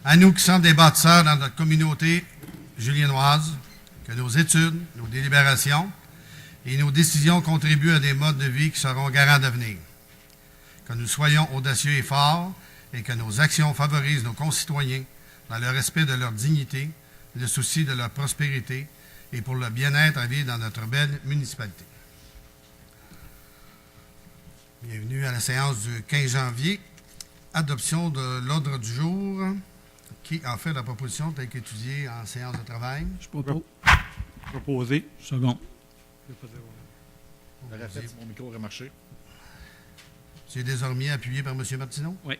À nous qui sommes des bâtisseurs dans notre communauté juliennoise, que nos études, nos délibérations et nos décisions contribuent à des modes de vie qui seront garants d'avenir. Que nous soyons audacieux et forts et que nos actions favorisent nos concitoyens dans le respect de leur dignité, le souci de leur prospérité et pour le bien-être à vivre dans notre belle municipalité. Bienvenue à la séance du 15 janvier. Adoption de l'ordre du jour. Qui en fait la proposition telle qu'étudiée en séance de travail? Je propose. Proposé. Second. Mon micro a marché. C'est désormais appuyé par M. Martineau? Oui.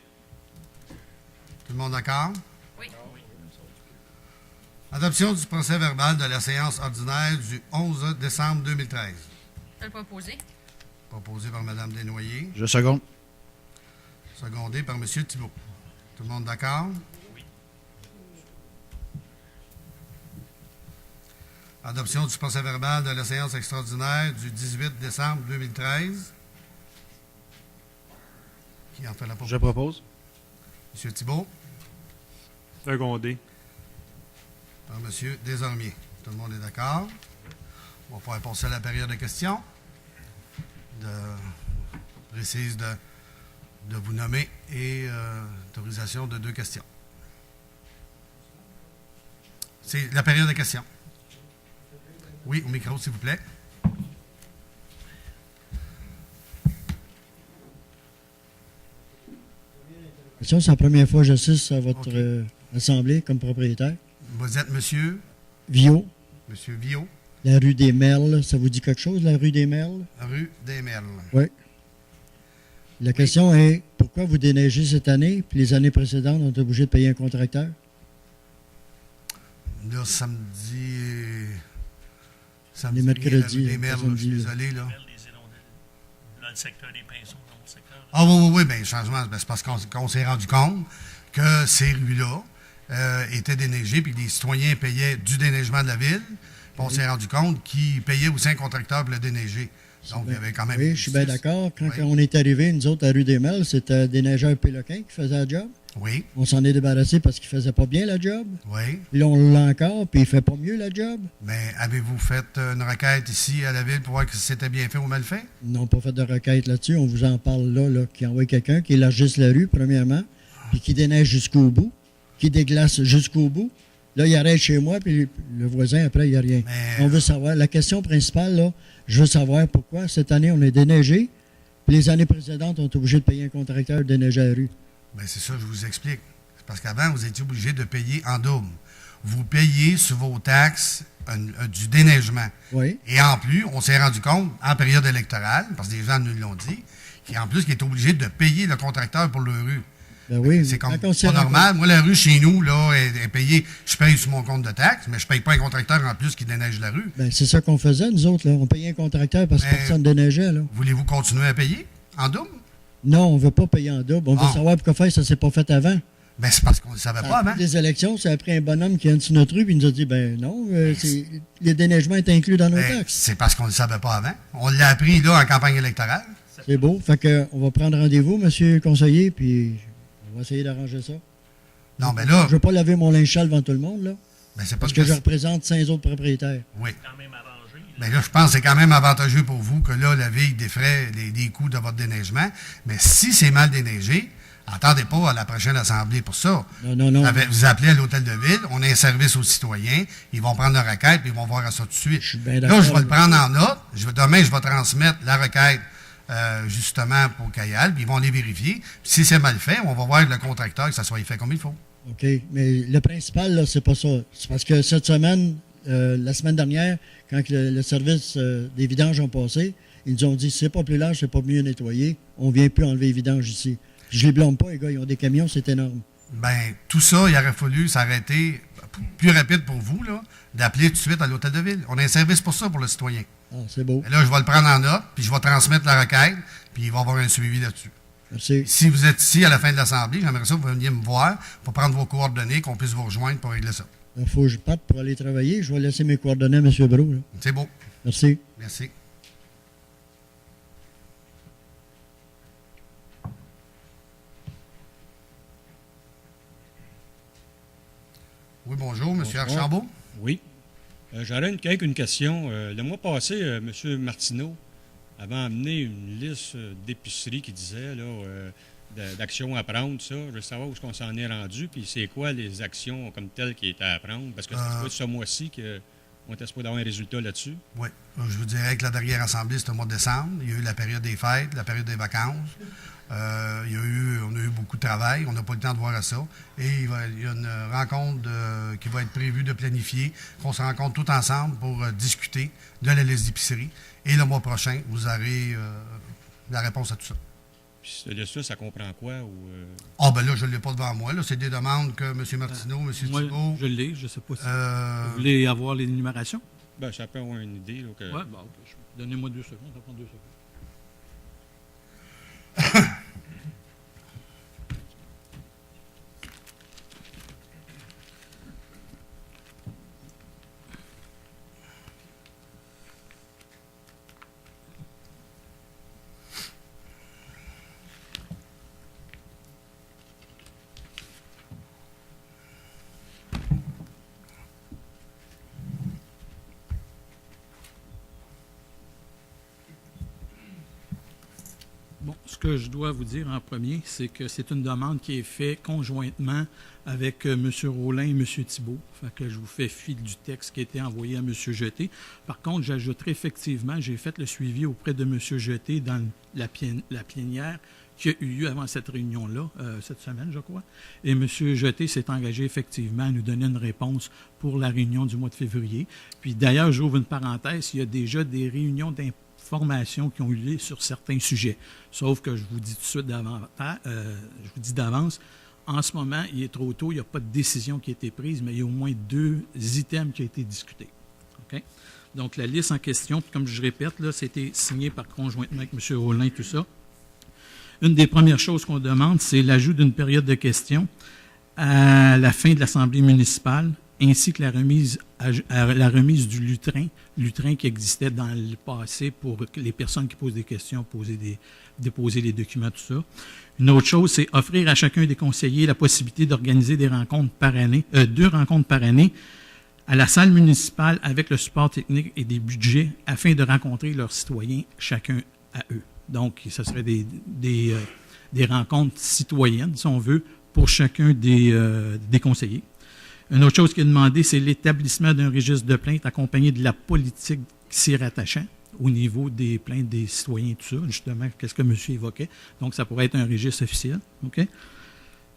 Tout le monde d'accord? Oui. Adoption du procès-verbal de la séance ordinaire du 11 décembre 2013. Je vais le proposer. Proposé par Mme Desnoyers. Je seconde. Secondé par M. Thibault. Tout le monde d'accord? Oui. Adoption du procès-verbal de la séance extraordinaire du 18 décembre 2013. Qui en fait la proposition? Je propose. M. Thibault. Secondé. Par M. Desormiers. Tout le monde est d'accord? On va pouvoir passer à la période de questions. Précise de vous nommer et d'autorisation de 2 questions. C'est la période de questions. Oui, au micro, s'il vous plaît. C'est la première fois que j'assiste à votre assemblée comme propriétaire. Vous êtes monsieur? Vio, Monsieur Viau, la rue des Merles. Ça vous dit quelque chose, la rue des Merles? rue des Merles. Oui. La question est, pourquoi vous déneigez cette année, puis les années précédentes, on est obligé de payer un contracteur? Là, samedi... Les mercredis, la rue des Merles, je suis samedi. désolé, là. Les hirondelles, dans le secteur des pinceaux, dans mon secteur. Ah oui, bien, changement, c'est parce qu'on s'est rendu compte que ces rues-là étaient déneigées, puis les citoyens payaient du déneigement de la ville, puis on s'est rendu compte qu'ils payaient aussi un contracteur pour le déneiger. Donc, il y avait quand même... Oui, je suis bien d'accord. Quand Oui. on est arrivé, nous autres, à rue des Merles, c'était un déneigeur Péloquin qui faisait la job. Oui, On s'en est débarrassé parce qu'il faisait pas bien la job. oui. Puis là, on l'a encore, puis il fait pas mieux la job. Mais avez-vous fait une requête ici à la ville pour voir que c'était bien fait ou mal fait? Ils n'ont pas fait de requête là-dessus. On vous en parle là qui envoie quelqu'un qui élargisse la rue, premièrement, puis qui déneige jusqu'au bout, qui déglace jusqu'au bout. Là, il arrête chez moi, puis le voisin, après, il n'y a rien. Mais- On veut savoir. La question principale, là, je veux savoir pourquoi cette année, on est déneigé, puis les années précédentes, on est obligé de payer un contracteur de déneiger la rue. Bien, c'est ça, je vous explique. C'est parce qu'avant, vous étiez obligé de payer en double. Vous payez sur vos taxes du déneigement. Oui. Et en plus, on s'est rendu compte, en période électorale, parce que les gens nous l'ont dit, qu'en plus, qu'ils est obligé de payer le contracteur pour leur rue. Ben oui. C'est comme quand on s'est pas normal. Moi, la rue chez nous, là, est payée. Je paye sur mon compte de taxes, mais je paye pas un contracteur en plus qui déneige la rue. Ben, c'est ça qu'on faisait, nous autres. Là. On payait un contracteur parce que Mais- personne ne déneigeait. Là. Voulez-vous continuer à payer en double? Non, on ne veut pas payer en double. On veut Ah. savoir pourquoi faire ça ne s'est pas fait avant. Bien, c'est parce qu'on ne le savait pas avant. Les élections, c'est après un bonhomme qui vient sur notre rue et il nous a dit, ben non, le déneigement est inclus dans nos Ben, taxes. c'est parce qu'on ne le savait pas avant. On l'a appris, là, en campagne électorale. C'est beau. Fait que, on va prendre rendez-vous, monsieur le conseiller, puis on va essayer d'arranger ça. Non, mais là, Je ne veux pas laver mon linge sale devant tout le monde, là, ben, c'est pas parce une que je question- représente 5 autres propriétaires. Oui. Quand même arrangé. Mais là, je pense que c'est quand même avantageux pour vous que là, la ville défraie les coûts de votre déneigement. Mais si c'est mal déneigé, attendez pas à la prochaine assemblée pour ça. Non. Vous appelez à l'hôtel de ville, on a un service aux citoyens, ils vont prendre la requête puis ils vont voir à ça tout de suite. Je suis bien Là, d'accord je vais le avec prendre en note. Demain, je vais transmettre la requête justement pour Cayal, puis ils vont les vérifier. Puis si c'est mal fait, on va voir avec le contracteur que ça soit fait comme il faut. OK. Mais le principal, là, c'est pas ça. C'est parce que cette semaine, la semaine dernière, quand le service des vidanges ont passé, ils nous ont dit c'est pas plus large, c'est pas mieux nettoyé. On vient plus enlever les vidanges ici. Je les blâme pas, les gars, ils ont des camions, c'est énorme. Ben, tout ça, il aurait fallu s'arrêter plus rapide pour vous, là, d'appeler tout de suite à l'hôtel de ville. On a un service pour ça, pour le citoyen. Ah, c'est beau. Et là, je vais le prendre en note, puis je vais transmettre la requête, puis il va y avoir un suivi là-dessus. Merci. Si vous êtes ici à la fin de l'Assemblée, j'aimerais ça que vous veniez me voir pour prendre vos coordonnées, qu'on puisse vous rejoindre pour régler ça. Il faut que je parte pour aller travailler. Je vais laisser mes coordonnées à M. Brault. Là. C'est beau. Merci. Merci. Oui, bonjour, M. Bonsoir. Archambault. Oui. J'aurais une question. Le mois passé, M. Martineau avait amené une liste d'épiceries qui disait d'actions à prendre, ça. Je veux savoir où est-ce qu'on s'en est rendu, puis c'est quoi les actions comme telles qui étaient à prendre, parce que c'est pas ce mois-ci qu'on était supposé avoir un résultat là-dessus. Oui. Je vous dirais que la dernière assemblée, c'était au mois de décembre. Il y a eu la période des fêtes, la période des vacances. On a eu beaucoup de travail. On n'a pas le temps de voir à ça. Et il y a une rencontre qui va être prévue de planifier, qu'on se rencontre tout ensemble pour discuter de la liste d'épicerie. Et le mois prochain, vous aurez la réponse à tout ça. Puis cette liste-là, ça comprend quoi? Ben là, je ne l'ai pas devant moi. Là. C'est des demandes que M. Martineau, M. Moi, Thibault... je l'ai, je ne sais pas si vous voulez avoir l'énumération. Ben, ça peut avoir une idée. Oui, ok. Donnez-moi 2 secondes, ça prend 2 secondes. Bon, ce que je dois vous dire en premier, c'est que c'est une demande qui est faite conjointement avec M. Rolin et M. Thibault. Fait que je vous fais fi du texte qui a été envoyé à M. Jeté. Par contre, j'ajouterai effectivement, j'ai fait le suivi auprès de M. Jeté dans la plénière qui a eu lieu avant cette réunion-là, cette semaine, je crois. Et M. Jeté s'est engagé effectivement à nous donner une réponse pour la réunion du mois de février. Puis d'ailleurs, j'ouvre une parenthèse, il y a déjà des réunions d'information qui ont eu lieu sur certains sujets. Sauf que je vous dis tout de suite d'avance, en ce moment, il est trop tôt, il n'y a pas de décision qui a été prise, mais il y a au moins 2 items qui ont été discutés. OK? Donc, la liste en question, comme je répète, là, c'était signé conjointement avec M. Rolin et tout ça. Une des premières choses qu'on demande, c'est l'ajout d'une période de questions à la fin de l'Assemblée municipale, ainsi que la remise du lutrin qui existait dans le passé pour les personnes qui posent des questions, déposer les documents, tout ça. Une autre chose, c'est offrir à chacun des conseillers la possibilité d'organiser 2 rencontres par année à la salle municipale avec le support technique et des budgets afin de rencontrer leurs citoyens chacun à eux. Donc, ce serait des rencontres citoyennes, si on veut, pour chacun des conseillers. Une autre chose qui est demandée, c'est l'établissement d'un registre de plaintes accompagné de la politique qui s'y rattachant au niveau des plaintes des citoyens, tout ça, justement, qu'est-ce que monsieur évoquait. Donc, ça pourrait être un registre officiel. OK?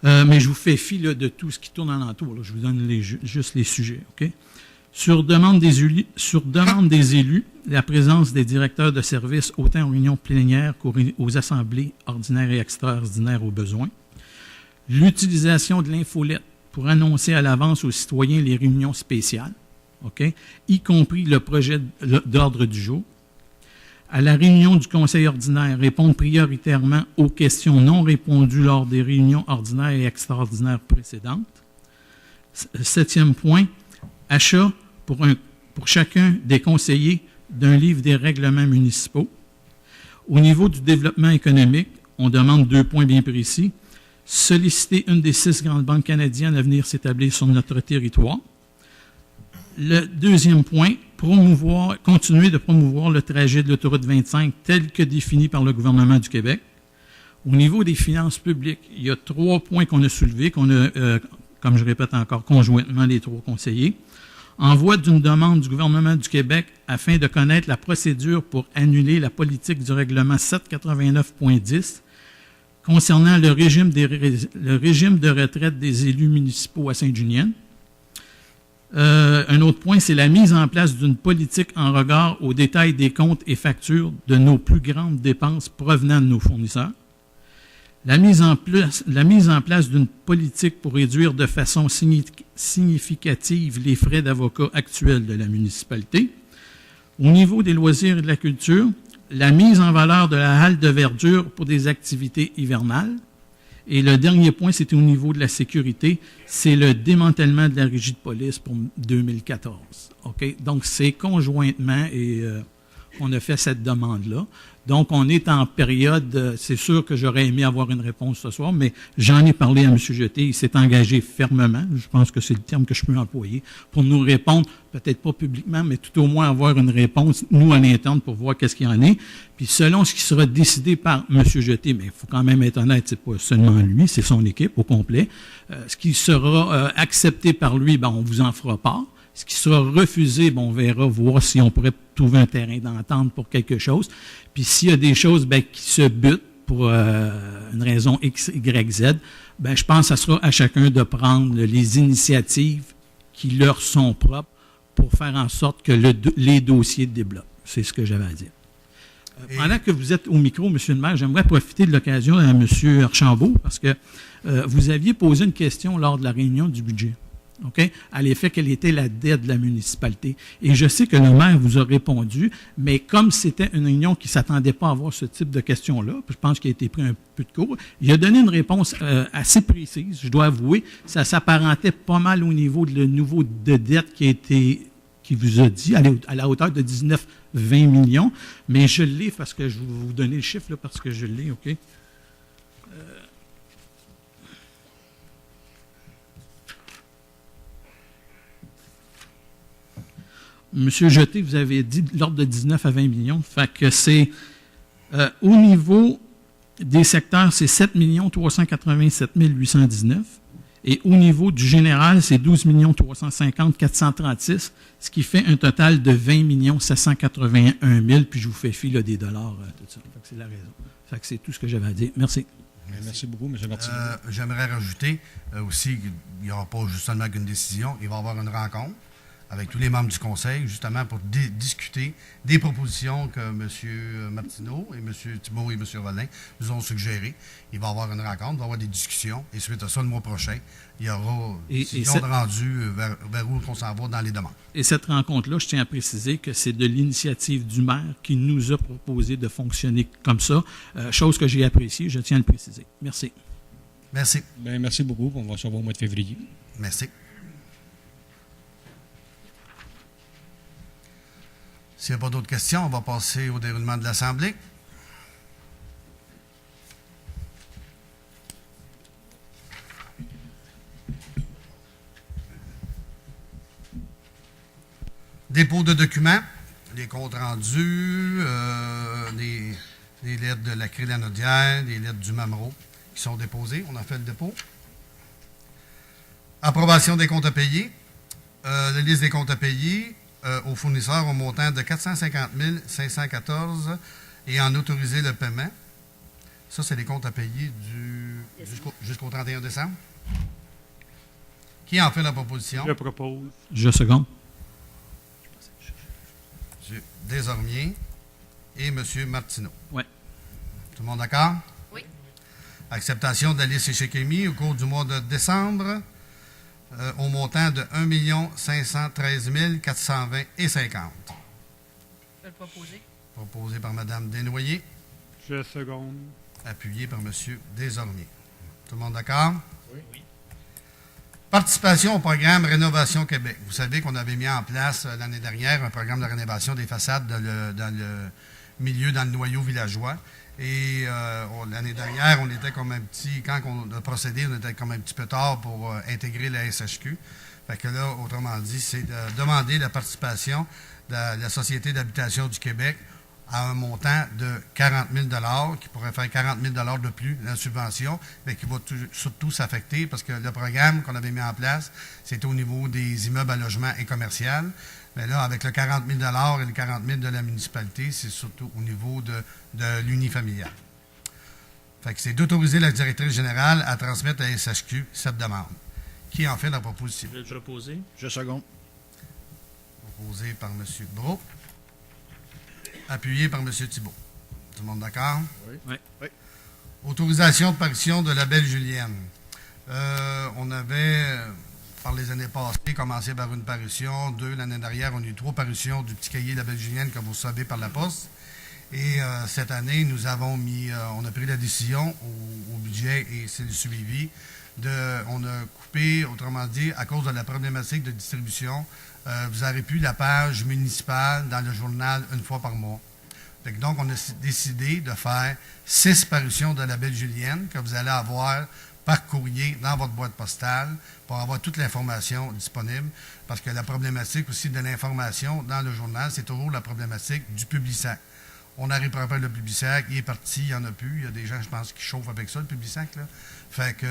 Mais je vous fais fi là, de tout ce qui tourne alentour. Là. Je vous donne juste les sujets. OK? Sur demande des élus, la présence des directeurs de services autant aux réunions plénières qu'aux assemblées ordinaires et extraordinaires au besoin. L'utilisation de l'infolette pour annoncer à l'avance aux citoyens les réunions spéciales, okay, y compris le projet d'ordre du jour. À la réunion du conseil ordinaire, répondre prioritairement aux questions non répondues lors des réunions ordinaires et extraordinaires précédentes. 7e point, achat pour chacun des conseillers d'un livre des règlements municipaux. Au niveau du développement économique, on demande 2 points bien précis. Solliciter une des 6 grandes banques canadiennes à venir s'établir sur notre territoire. Le 2e point, continuer de promouvoir le trajet de l'autoroute 25 tel que défini par le gouvernement du Québec. Au niveau des finances publiques, il y a 3 points qu'on a soulevés, comme je répète encore, conjointement les 3 conseillers. Envoi d'une demande du gouvernement du Québec afin de connaître la procédure pour annuler la politique du règlement 789.10 concernant le régime de retraite des élus municipaux à Sainte-Julienne. Un autre point, c'est la mise en place d'une politique en regard aux détails des comptes et factures de nos plus grandes dépenses provenant de nos fournisseurs. La mise en place d'une politique pour réduire de façon significative les frais d'avocat actuels de la municipalité. Au niveau des loisirs et de la culture, la mise en valeur de la halle de verdure pour des activités hivernales. Et le dernier point, c'était au niveau de la sécurité, c'est le démantèlement de la régie de police pour 2014. Okay? Donc, c'est conjointement et on a fait cette demande-là. Donc, on est en période, c'est sûr que j'aurais aimé avoir une réponse ce soir, mais j'en ai parlé à M. Jeté. Il s'est engagé fermement, je pense que c'est le terme que je peux employer, pour nous répondre, peut-être pas publiquement, mais tout au moins avoir une réponse, nous, à l'interne, pour voir qu'est-ce qu'il y en est. Puis, selon ce qui sera décidé par M. Jeté, mais il faut quand même être honnête, c'est pas seulement lui, c'est son équipe au complet. Ce qui sera accepté par lui, ben, on vous en fera part. Ce qui sera refusé, bon, on verra, voir si on pourrait trouver un terrain d'entente pour quelque chose. Puis s'il y a des choses ben, qui se butent pour une raison X, Y, Z, ben, je pense que ça sera à chacun de prendre les initiatives qui leur sont propres pour faire en sorte que les dossiers débloquent. C'est ce que j'avais à dire. Pendant que vous êtes au micro, M. le maire, j'aimerais profiter de l'occasion à M. Archambault parce que vous aviez posé une question lors de la réunion du budget. OK? À l'effet quelle était la dette de la municipalité. Et je sais que le maire vous a répondu, mais comme c'était une réunion qui ne s'attendait pas à avoir ce type de questions-là, je pense qu'il a été pris un peu de court, il a donné une réponse assez précise, je dois avouer. Ça s'apparentait pas mal au niveau de le niveau de dette qui vous a dit, à la hauteur de 19-20 millions, mais je l'ai parce que je vais vous donner le chiffre là, parce que je l'ai, OK? Monsieur Jeté, vous avez dit de l'ordre de 19 à 20 millions. Fait que c'est au niveau des secteurs, c'est 7 387 819. Et au niveau du général, c'est 12 350 436, ce qui fait un total de 20 781 000. Puis je vous fais fi là, des dollars, tout ça. Fait que c'est la raison. Fait que c'est tout ce que j'avais à dire. Merci. Merci beaucoup, M. Martineau. J'aimerais rajouter aussi qu'il n'y aura pas juste seulement qu'une décision, il va y avoir une rencontre avec tous les membres du conseil, justement pour discuter des propositions que M. Martineau et M. Thibault et M. Rollin nous ont suggérées. Il va y avoir une rencontre, il va y avoir des discussions, et suite à ça, le mois prochain, il y aura une décision de rendu vers où on s'en va dans les demandes. Et cette rencontre-là, je tiens à préciser que c'est de l'initiative du maire qui nous a proposé de fonctionner comme ça, chose que j'ai appréciée, je tiens à le préciser. Merci. Merci. Bien, merci beaucoup. On va se revoir au mois de février. Merci. S'il n'y a pas d'autres questions, on va passer au déroulement de l'Assemblée. Dépôt de documents, les comptes rendus, les lettres de la Cré-Lanaudière, les lettres du Mamero qui sont déposées. On a fait le dépôt. Approbation des comptes à payer. La liste des comptes à payer aux fournisseurs au montant de 450 514 et en autoriser le paiement. Ça, c'est les comptes à payer jusqu'au 31 décembre. Qui en fait la proposition? Je propose. Je seconde. M. Desormiers et M. Martineau. Oui. Tout le monde d'accord? Oui. Acceptation de la liste échec émis au cours du mois de décembre au montant de 1 513 420 et 50. Je vais le proposer. Proposé par Mme Desnoyers, Je seconde. appuyé par M. Desormiers. Tout le monde d'accord? Oui. Participation au programme Rénovation Québec. Vous savez qu'on avait mis en place l'année dernière un programme de rénovation des façades dans le milieu, dans le noyau villageois. Et l'année dernière, on était comme un petit, quand on a procédé, on était comme un petit peu tard pour intégrer la SHQ. Fait que là, autrement dit, c'est de demander la participation de la Société d'habitation du Québec à un montant de 40 000 qui pourrait faire 40 000 de plus la subvention, mais qui va surtout s'affecter parce que le programme qu'on avait mis en place, c'était au niveau des immeubles à logement et commercial. Mais là, avec le 40 000 et le 40 000 de la municipalité, c'est surtout au niveau de l'unifamilial. Fait que c'est d'autoriser la directrice générale à transmettre à SHQ cette demande. Qui en fait la proposition? Je vais le proposer. Je seconde. Proposé par M. Brault. Appuyé par M. Thibault. Tout le monde d'accord? Oui. Autorisation de parution de la Belle Julienne. On avait, par les années passées, commencé par une parution. 2, l'année dernière, on a eu 3 parutions du petit cahier de la Belle Julienne que vous recevez par la poste. Et cette année, nous avons on a pris la décision au budget et c'est le suivi. On a coupé, autrement dit, à cause de la problématique de distribution, vous aurez plus la page municipale dans le journal une fois par mois. Fait que donc, on a décidé de faire 6 parutions de la Belle Julienne que vous allez avoir par courrier dans votre boîte postale pour avoir toute l'information disponible. Parce que la problématique aussi de l'information dans le journal, c'est toujours la problématique du Publisac. On arrive par rapport le Publisac, il est parti, il n'y en a plus. Il y a des gens, je pense, qui chauffent avec ça, le Publisac, là. Fait que,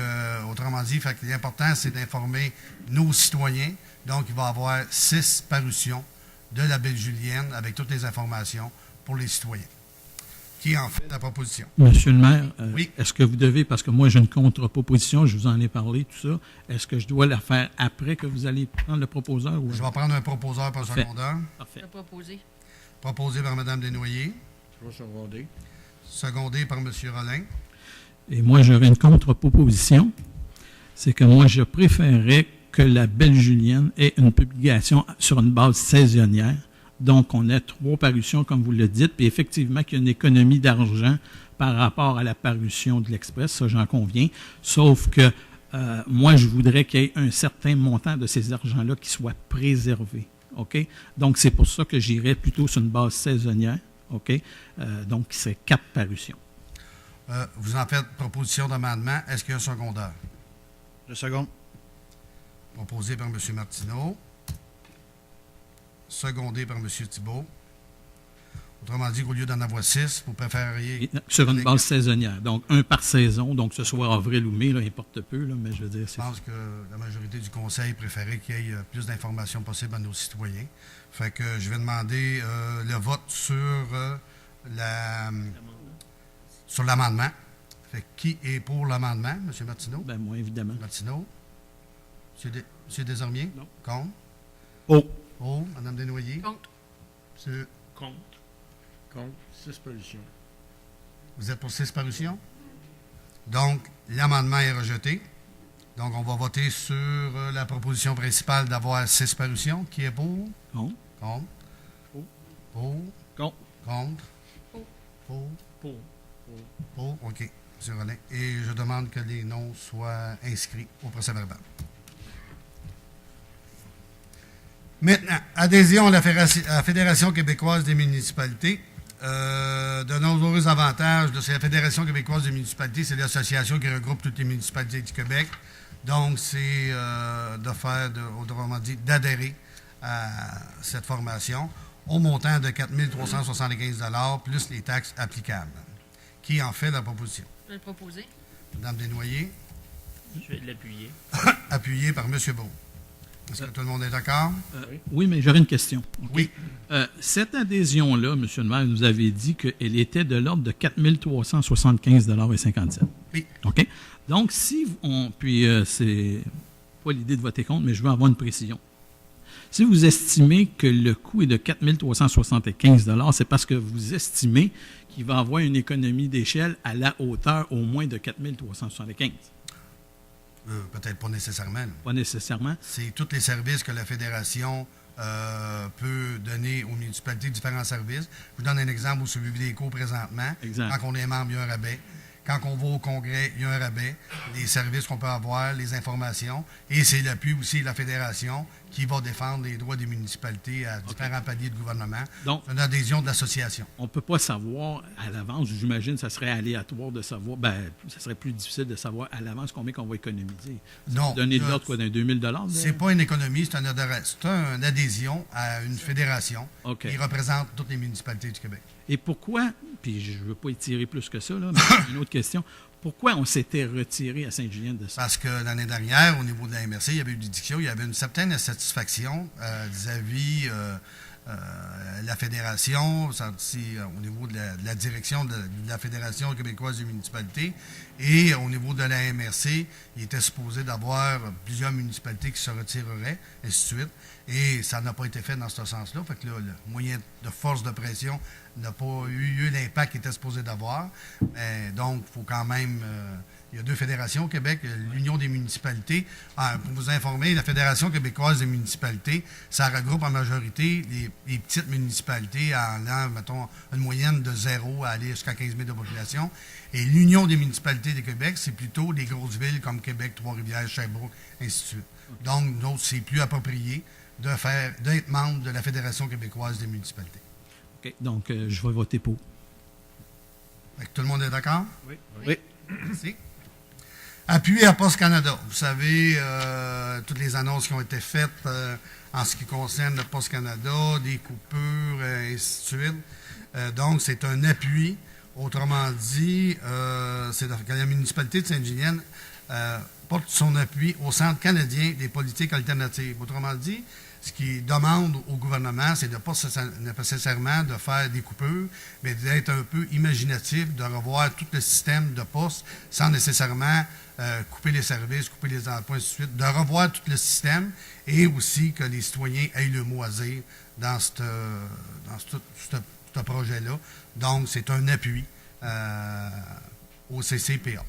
autrement dit, l'important, c'est d'informer nos citoyens. Donc, il va y avoir 6 parutions de la Belle Julienne avec toutes les informations pour les citoyens. Qui en fait la proposition? Monsieur le maire, Oui. est-ce que vous devez, parce que moi j'ai une contre-proposition, je vous en ai parlé, tout ça, est-ce que je dois la faire après que vous allez prendre le proposeur? Ou... Je vais prendre un proposeur par Parfait. secondeur. Parfait. Le proposer. Proposé par Mme Desnoyers. Je vais seconder. Secondé par M. Rollin. Et moi, j'aurais une contre-proposition. C'est que moi, je préférerais que la Belle Julienne ait une publication sur une base saisonnière. Donc, on a 3 parutions, comme vous le dites, puis effectivement qu'il y a une économie d'argent par rapport à la parution de l'Express, ça j'en conviens. Sauf que moi, je voudrais qu'il y ait un certain montant de ces argents-là qui soit préservé. OK? Donc, c'est pour ça que j'irais plutôt sur une base saisonnière. OK? Donc, c'est 4 parutions. Vous en faites proposition d'amendement. Est-ce qu'il y a un secondaire? Le second. Proposé par M. Martineau. Secondé par M. Thibault. Autrement dit, qu'au lieu d'en avoir 6, vous préféreriez... Sur une base saisonnière. Donc, un par saison. Donc, que ce soit avril ou mai, là, importe peu, là, mais je veux dire... Je pense que la majorité du Conseil préférait qu'il y ait plus d'informations possibles à nos citoyens. Fait que je vais demander le vote sur l'amendement. Fait que qui est pour l'amendement? M. Martineau? Ben, moi, évidemment. Martineau? M. Desormiers? Non. Contre? Oh. Oh. Mme Desnoyers? Contre. M. Contre. Contre. 6 parutions. Vous êtes pour 6 parutions? Donc, l'amendement est rejeté. Donc, on va voter sur la proposition principale d'avoir 6 parutions. Qui est pour? Contre. Contre? Pour. Pour? Contre. Contre? Pour. Pour? Pour. Pour? OK, M. Rollin. Et je demande que les noms soient inscrits au procès-verbal. Maintenant, adhésion à la Fédération québécoise des municipalités. De nombreux avantages de la Fédération québécoise des municipalités, c'est l'association qui regroupe toutes les municipalités du Québec. Donc, c'est autrement dit, d'adhérer à cette formation au montant de 4 375 $ plus les taxes applicables. Qui en fait la proposition? Je vais le proposer. Mme Desnoyers, Je vais l'appuyer. appuyé par M. Beau. Est-ce que tout le monde est d'accord? Oui, mais j'aurais une question. OK? Oui. Cette adhésion-là, M. le maire, nous avait dit qu'elle était de l'ordre de 4 375,57 $. Oui. OK? Donc, si on... Puis, c'est pas l'idée de voter contre, mais je veux avoir une précision. Si vous estimez que le coût est de 4 375 $, c'est parce que vous estimez qu'il va y avoir une économie d'échelle à la hauteur au moins de 4 375 $. Peut-être pas nécessairement. Là. Pas nécessairement. C'est tous les services que la Fédération peut donner aux municipalités, différents services. Je vous donne un exemple au suivi des cours présentement. Exact. Quand on est membre, il y a un rabais. Quand on va au congrès, il y a un rabais. Les services qu'on peut avoir, les informations. Et c'est l'appui aussi de la Fédération qui va défendre les droits des municipalités à différents paliers de gouvernement. Donc, c'est une adhésion de l'association. on ne peut pas savoir à l'avance, j'imagine que ça serait aléatoire de savoir, ça serait plus difficile de savoir à l'avance combien qu'on va économiser. Non. Donner de l'ordre quoi, d'un 2000 $? C'est pas une économie, c'est une adhésion à une fédération OK. qui représente toutes les municipalités du Québec. Et pourquoi, puis je ne veux pas étirer plus que ça, là, mais une autre question, pourquoi on s'était retiré à Sainte-Julienne de ça? Parce que l'année dernière, au niveau de la MRC, il y avait eu des discussions, il y avait une certaine insatisfaction vis-à-vis la Fédération, au niveau de la direction de la Fédération québécoise des municipalités. Et au niveau de la MRC, il était supposé d'avoir plusieurs municipalités qui se retireraient, et ainsi de suite. Et ça n'a pas été fait dans ce sens-là. Fait que là, le moyen de force de pression n'a pas eu l'impact qu'il était supposé d'avoir. Donc, il faut quand même... il y a 2 fédérations au Québec, l'Union des municipalités. Pour vous informer, la Fédération québécoise des municipalités, ça regroupe en majorité les petites municipalités allant, mettons, une moyenne de 0 à aller jusqu'à 15 000 de population. Et l'Union des municipalités du Québec, c'est plutôt des grosses villes comme Québec, Trois-Rivières, Sherbrooke, ainsi de suite. Donc, nous autres, c'est plus approprié d'être membre de la Fédération québécoise des municipalités. OK. Donc, je vais voter pour. Fait que tout le monde est d'accord? Oui. Merci. Appui à Poste Canada. Vous savez, toutes les annonces qui ont été faites en ce qui concerne le Poste Canada, des coupures, et ainsi de suite. Donc, c'est un appui. Autrement dit, c'est que la municipalité de Sainte-Julienne porte son appui au Centre canadien des politiques alternatives. Autrement dit, ce qui demande au gouvernement, c'est de ne pas nécessairement de faire des coupures, mais d'être un peu imaginatif, de revoir tout le système de poste sans nécessairement couper les services, couper les emplois, ainsi de suite, de revoir tout le système et aussi que les citoyens aient le mot à dire dans ce projet-là. Donc, c'est un appui au CCPA.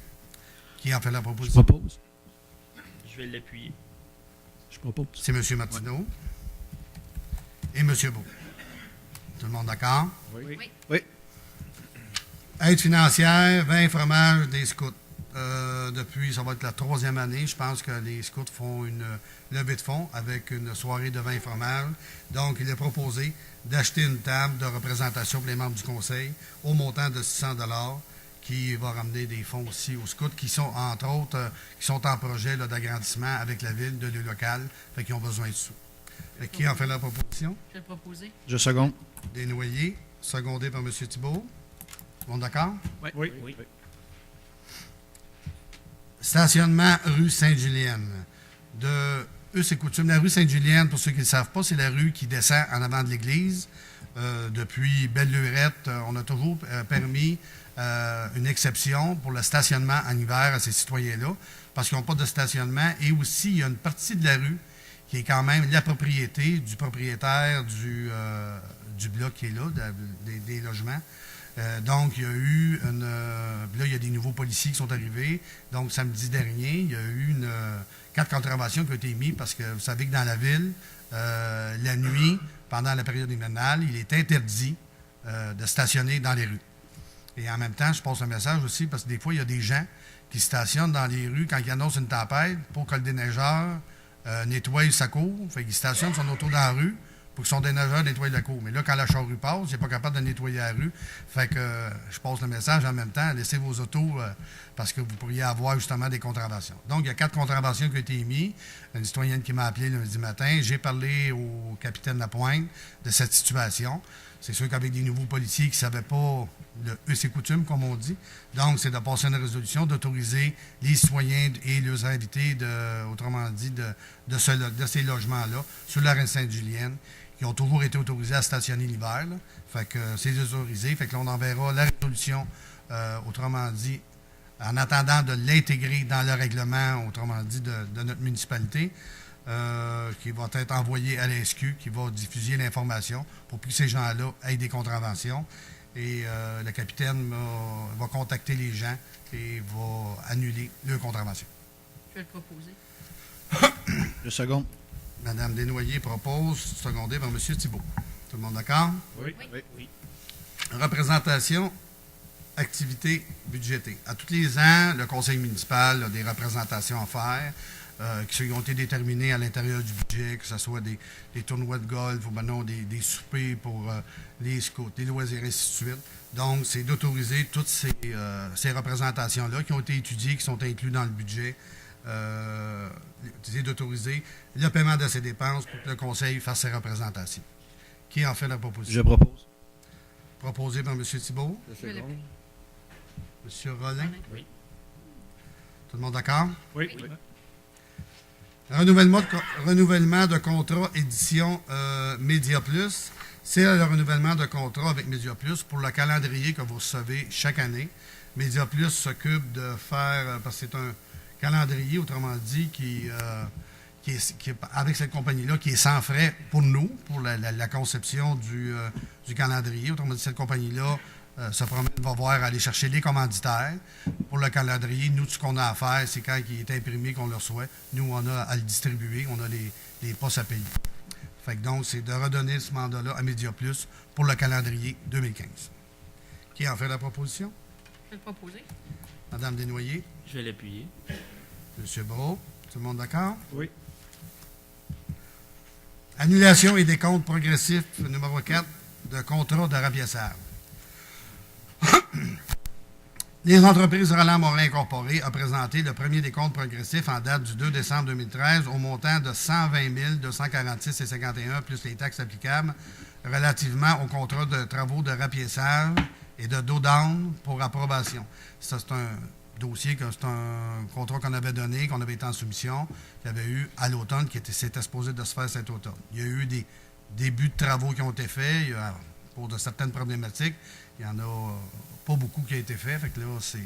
Qui en fait la Je proposition? propose. Je vais l'appuyer. Je propose. C'est M. Martineau et M. Beau. Tout le monde d'accord? Oui. Aide financière, 20 fromages des scouts. Depuis, ça va être la 3e année, je pense que les scouts font une levée de fonds avec une soirée de 20 fromages. Donc, il est proposé d'acheter une table de représentation pour les membres du conseil au montant de 600 $ qui va ramener des fonds aussi aux scouts qui sont, entre autres, qui sont en projet d'agrandissement avec la ville, de lieu local, fait qu'ils ont besoin de sous. Fait qui en fait la proposition? Je vais le proposer. Je seconde. Desnoyers, secondé par M. Thibault. Tout le monde d'accord? Oui. Stationnement rue Sainte-Julienne. C'est coutume. La rue Sainte-Julienne, pour ceux qui ne le savent pas, c'est la rue qui descend en avant de l'église. Depuis Belle-Lurette, on a toujours permis une exception pour le stationnement en hiver à ces citoyens-là, parce qu'ils n'ont pas de stationnement. Et aussi, il y a une partie de la rue qui est quand même la propriété du propriétaire du bloc qui est là, des logements. Donc, il y a eu là, il y a des nouveaux policiers qui sont arrivés. Donc, samedi dernier, il y a eu 4 contraventions qui ont été mises parce que vous savez que dans la ville, la nuit, pendant la période hivernale, il est interdit de stationner dans les rues. Et en même temps, je passe un message aussi parce que des fois, il y a des gens qui stationnent dans les rues quand ils annoncent une tempête pour que le déneigeur nettoie sa cour. Fait qu'il stationne son auto dans la rue pour que son déneigeur nettoie la cour. Mais là, quand la charrue passe, il n'est pas capable de nettoyer la rue. Fait que je passe le message en même temps, laissez vos autos parce que vous pourriez avoir justement des contraventions. Donc, il y a 4 contraventions qui ont été émises. Une citoyenne qui m'a appelé lundi matin. J'ai parlé au capitaine Lapointe de cette situation. C'est sûr qu'avec des nouveaux policiers qui ne savaient pas c'est coutume, comme on dit. Donc, c'est de passer une résolution, d'autoriser les citoyens et leurs invités, autrement dit, de ces logements-là, sur la rue Sainte-Julienne, qui ont toujours été autorisés à stationner l'hiver. Là. Fait que c'est autorisé. Fait que là, on enverra la résolution, autrement dit, en attendant de l'intégrer dans le règlement, autrement dit, de notre municipalité, qui va être envoyé à la SQ, qui va diffuser l'information pour que ces gens-là aient des contraventions. Et le capitaine va contacter les gens et va annuler leur contravention. Je vais le proposer. Je seconde. Mme Desnoyers propose, secondé par M. Thibault. Tout le monde d'accord? Oui. Représentation, activité budgétée. À tous les ans, le conseil municipal a des représentations à faire qui ont été déterminées à l'intérieur du budget, que ce soit des tournois de golf ou maintenant des soupers pour les scouts, les loisirs, et ainsi de suite. Donc, c'est d'autoriser toutes ces représentations-là qui ont été étudiées, qui sont incluses dans le budget. C'est d'autoriser le paiement de ces dépenses pour que le conseil fasse ses représentations. Qui en fait la proposition? Je propose. Proposé par M. Thibault. Je seconde. M. Rollin. Oui. Tout le monde d'accord? Oui. Renouvellement de contrat édition Média Plus. C'est le renouvellement de contrat avec Média Plus pour le calendrier que vous recevez chaque année. Média Plus s'occupe de faire, parce que c'est un calendrier, autrement dit, qui est avec cette compagnie-là, qui est sans frais pour nous, pour la conception du calendrier. Autrement dit, cette compagnie-là se promène, va voir aller chercher les commanditaires pour le calendrier. Nous, tout ce qu'on a à faire, c'est quand il est imprimé qu'on le reçoit. Nous, on a à le distribuer, on a les postes à payer. Fait que donc, c'est de redonner ce mandat-là à Média Plus pour le calendrier 2015. Qui en fait la proposition? Je vais le proposer. Mme Desnoyers. Je vais l'appuyer. M. Brault. Tout le monde d'accord? Oui. Annulation et décompte progressif numéro 4 de contrat de rapiaçage. Les entreprises Roland Morin Incorporées a présenté le premier décompte progressif en date du 2 décembre 2013 au montant de 120 246,51 plus les taxes applicables relativement au contrat de travaux de rapiessage et de dos down pour approbation. Ça, c'est un dossier, c'est un contrat qu'on avait donné, qu'on avait été en soumission, qu'il y avait eu à l'automne, qui s'était supposé de se faire cet automne. Il y a eu des débuts de travaux qui ont été faits pour de certaines problématiques. Il n'y en a pas beaucoup qui a été fait. Fait que là, je vais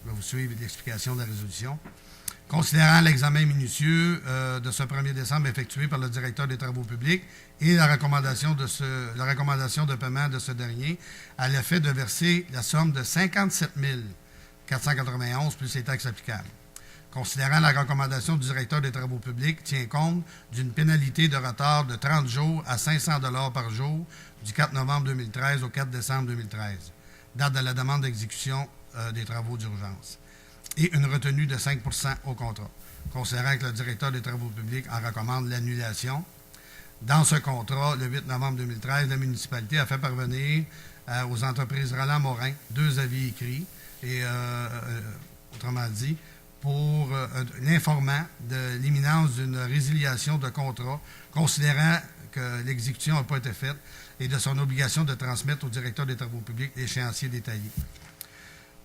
vous suivre l'explication de la résolution. Considérant l'examen minutieux de ce 1er décembre effectué par le directeur des travaux publics et la recommandation de paiement de ce dernier à l'effet de verser la somme de 57 491 plus les taxes applicables. Considérant la recommandation du directeur des travaux publics tient compte d'une pénalité de retard de 30 jours à 500 $ par jour du 4 novembre 2013 au 4 décembre 2013, date de la demande d'exécution des travaux d'urgence, et une retenue de 5 % au contrat. Considérant que le directeur des travaux publics en recommande l'annulation, dans ce contrat, le 8 novembre 2013, la municipalité a fait parvenir aux entreprises Roland Morin 2 avis écrits, et autrement dit, pour l'informant de l'imminence d'une résiliation de contrat, considérant que l'exécution n'a pas été faite, et de son obligation de transmettre au directeur des travaux publics l'échéancier détaillé.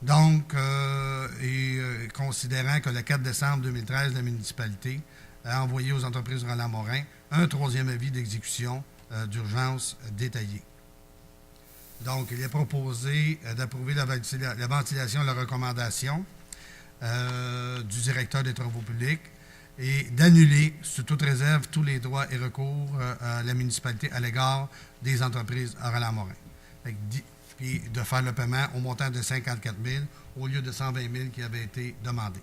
Donc, considérant que le 4 décembre 2013, la municipalité a envoyé aux entreprises Roland Morin un 3e avis d'exécution d'urgence détaillé. Donc, il est proposé d'approuver la ventilation et la recommandation du directeur des travaux publics et d'annuler, sous toute réserve, tous les droits et recours à la municipalité à l'égard des entreprises à Roland Morin. Puis de faire le paiement au montant de 54 000 au lieu de 120 000 qui avait été demandé.